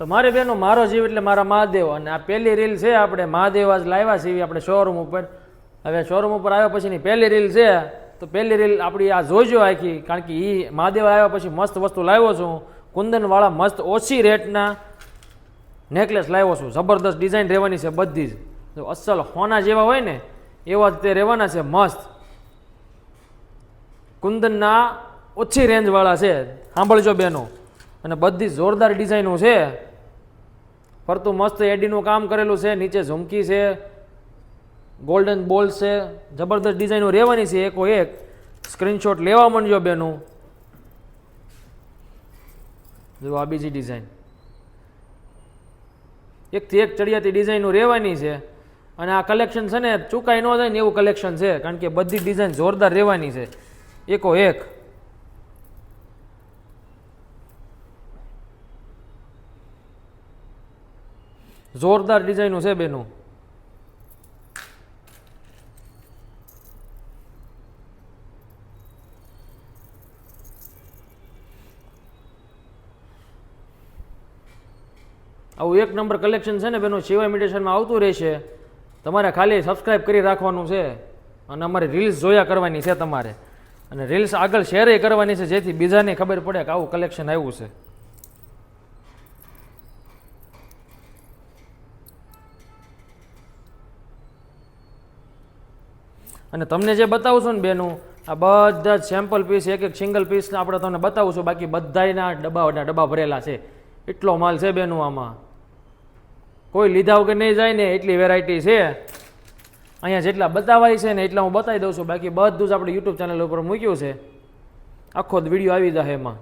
તો મારી બહેનો મારો જીવ એટલે મારા મહાદેવ, અને આ પહેલી રીલ છે આપણે મહાદેવ આજ લાવ્યા છીએ આપણે શોરૂમ ઉપર. હવે શોરૂમ ઉપર આવ્યા પછીની પહેલી રીલ છે, તો પહેલી રીલ આપણી આ જોઈજો આખી, કારણ કે એ મહાદેવ આવ્યા પછી મસ્ત વસ્તુ લાવ્યો છું. કુંદનવાળા મસ્ત ઓછી રેટના નેકલેસ લાવ્યો છું. જબરદસ્ત ડિઝાઇન રહેવાની છે બધી જ, જો અસલ હોના જેવા હોય ને એવા જ તે રહેવાના છે મસ્ત. કુંદનના ઓછી રેન્જવાળા છે, સાંભળજો બેનો, અને બધી જોરદાર ડિઝાઇનો છે. ફરતું મસ્ત એડીનું કામ કરેલું છે, નીચે ઝુમકી છે, ગોલ્ડન બોલ્સ છે, જબરદસ્ત ડિઝાઇનો રહેવાની છે. એકો એક સ્ક્રીનશોટ લેવા માંડજો બેનું. જો આ બીજી ડિઝાઇન, એકથી એક ચડિયાતી ડિઝાઇનો રહેવાની છે, અને આ કલેક્શન છે ને ચૂકાઈ ન જાય ને એવું કલેક્શન છે, કારણ કે બધી ડિઝાઇન જોરદાર રહેવાની છે એકો એક. જોરદાર ડિઝાઇનો છે બેનું. આવું એક નંબર કલેક્શન છે ને બેનો, શિવા ઇમિટેશનમાં આવતું રહેશે. તમારે ખાલી સબસ્ક્રાઈબ કરી રાખવાનું છે, અને અમારી રીલ્સ જોયા કરવાની છે તમારે, અને રીલ્સ આગળ શેર કરવાની છે, જેથી બીજાને ખબર પડે કે આવું કલેક્શન આવ્યું છે. અને તમને જે બતાવું છું ને બેનું, આ બધા જ સેમ્પલ પીસ, એક એક સિંગલ પીસ આપણે તમને બતાવું છું. બાકી બધાના ડબ્બા ભરેલા છે, એટલો માલ છે બેનું. આમાં કોઈ લીધા વગર નહીં જાય ને એટલી વેરાયટી છે. અહીંયા જેટલા બતાવાય છે ને એટલા હું બતાવી દઉં છું. બાકી બધું જ આપણે યુટ્યુબ ચેનલ ઉપર મૂક્યું છે, આખો જ વિડીયો આવી જાય એમાં.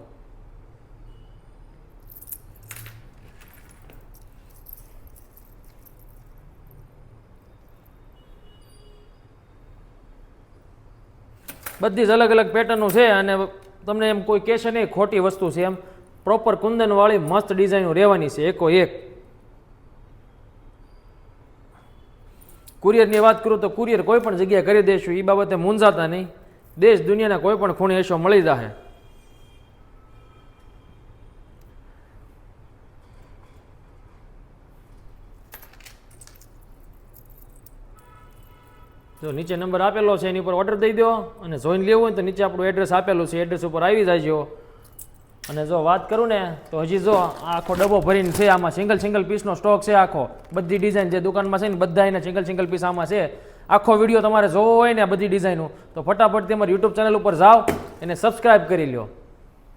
બધી જ અલગ અલગ પેટર્નો છે, અને તમને એમ કોઈ કહેશે નહીં ખોટી વસ્તુ છે, એમ પ્રોપર કુંદનવાળી મસ્ત ડિઝાઇનો રહેવાની છે એકો એક. કુરિયરની વાત કરું તો કુરિયર કોઈ પણ જગ્યાએ કરી દઈશું, એ બાબતે મૂંઝાતા નહીં. દેશ દુનિયાના કોઈ પણ ખૂણે એશો મળી જશે. જો નીચે નંબર આપેલો છે એની ઉપર ઓર્ડર દઈ દો, અને જોઈને લેવું હોય તો નીચે આપણું એડ્રેસ આપેલું છે, એડ્રેસ ઉપર આવી જાયજો. અને જો વાત કરું ને તો હજી જો આખો ડબ્બો ભરીને છે, આમાં સિંગલ પીસનો સ્ટોક છે આખો. બધી ડિઝાઇન જે દુકાનમાં છે ને બધા એના સિંગલ પીસ આમાં છે. આખો વિડીયો તમારે જોવો હોય ને બધી ડિઝાઇનો, તો ફટાફટ તમારી યુટ્યુબ ચેનલ ઉપર જાઓ, એને સબસ્ક્રાઈબ કરી લો.